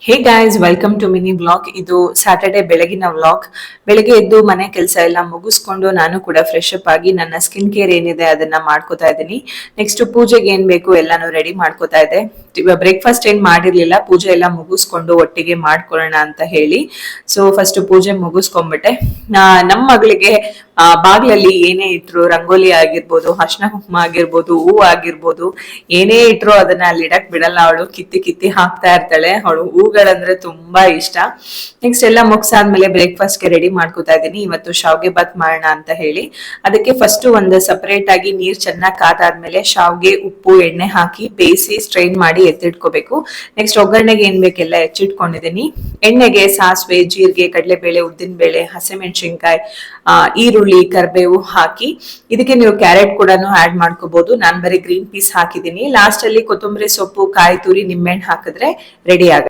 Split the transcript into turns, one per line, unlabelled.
Hey guys, welcome to mini vlog. ಇದು Saturday ಬೆಳಗಿನ vlog. ಬೆಳಗ್ಗೆ ಎದ್ದು ಮನೆ ಕೆಲಸ ಎಲ್ಲ ಮುಗಿಸ್ಕೊಂಡು ನಾನು ಕೂಡ ಫ್ರೆಶ್ ಅಪ್ ಆಗಿ ನನ್ನ ಸ್ಕಿನ್ ಕೇರ್ ಏನಿದೆ ಅದನ್ನ ಮಾಡ್ಕೋತಾ ಇದ್ದೀನಿ. ನೆಕ್ಸ್ಟ್ ಪೂಜೆಗೆ ಏನ್ ಬೇಕು ಎಲ್ಲಾನು ರೆಡಿ ಮಾಡ್ಕೋತಾ ಇದ್ದೆ. ಬ್ರೇಕ್ಫಾಸ್ಟ್ ಏನ್ ಮಾಡಿರ್ಲಿಲ್ಲ, ಪೂಜೆ ಎಲ್ಲ ಮುಗಿಸ್ಕೊಂಡು ಒಟ್ಟಿಗೆ ಮಾಡ್ಕೊಳ್ಳೋಣ ಅಂತ ಹೇಳಿ. ಸೊ ಫಸ್ಟ್ ಪೂಜೆ ಮುಗಿಸ್ಕೊಂಡ್ಬಿಟ್ಟೆ. ನಮ್ಮ ಮಗಳಿಗೆ ಬಾಗ್ಲಲ್ಲಿ ಏನೇ ಇಟ್ರು, ರಂಗೋಲಿ ಆಗಿರ್ಬೋದು, ಅರ್ಶಿನ ಕುಂಕುಮ ಆಗಿರ್ಬೋದು, ಹೂ ಆಗಿರ್ಬೋದು, ಏನೇ ಇಟ್ರು ಅದನ್ನ ಅಲ್ಲಿ ಇಡಕ್ ಬಿಡಲ್ಲ. ಅವಳು ಕಿತ್ತಿ ಕಿತ್ತಿ ಹಾಕ್ತಾ ಇರ್ತಾಳೆ. ಅವಳು ಹೂಗಳಂದ್ರೆ ತುಂಬಾ ಇಷ್ಟ. ನೆಕ್ಸ್ಟ್ ಎಲ್ಲ ಮುಗ್ಸಾದ್ಮೇಲೆ ಬ್ರೇಕ್ಫಾಸ್ಟ್ಗೆ ರೆಡಿ ಮಾಡ್ಕೋತಾ ಇದ್ದೀನಿ. ಇವತ್ತು ಶಾವ್ಗೆ ಬಾತ್ ಮಾಡೋಣ ಅಂತ ಹೇಳಿ ಅದಕ್ಕೆ ಫಸ್ಟ್ ಒಂದು ಸಪರೇಟ್ ಆಗಿ ನೀರ್ ಚೆನ್ನಾಗಿ ಕಾದಾದ್ಮೇಲೆ ಶಾವ್ಗೆ, ಉಪ್ಪು, ಎಣ್ಣೆ ಹಾಕಿ ಬೇಯಿಸಿ ಸ್ಟ್ರೈನ್ ಮಾಡಿ ಎತ್ತಿಟ್ಕೋಬೇಕು. ನೆಕ್ಸ್ಟ್ ಒಗ್ಗರಣೆಗೆ ಏನ್ ಬೇಕೆಲ್ಲ ಹೆಚ್ಚಿಟ್ಕೊಂಡಿದ್ದೀನಿ. ಎಣ್ಣೆಗೆ ಸಾಸಿವೆ, ಜೀರಿಗೆ, ಕಡಲೆಬೇಳೆ, ಉದ್ದಿನಬೇಳೆ, ಹಸಿಮೆಣಸಿನ್ಕಾಯಿ, ಈರುಳ್ಳಿ, ಕರಿಬೇವು ಹಾಕಿ ಇದಕ್ಕೆ ನೀವು ಕ್ಯಾರೆಟ್ ಕೂಡ ಆಡ್ ಮಾಡ್ಕೋಬಹುದು. ನಾನ್ ಬರೀ ಗ್ರೀನ್ ಪೀಸ್ ಹಾಕಿದೀನಿ. ಲಾಸ್ಟ್ ಅಲ್ಲಿ ಕೊತ್ತಂಬರಿ ಸೊಪ್ಪು, ಕಾಯಿ ತುರಿ, ನಿಂಬೆಹಣ್ಣು ಹಾಕಿದ್ರೆ ರೆಡಿ ಆಗುತ್ತೆ.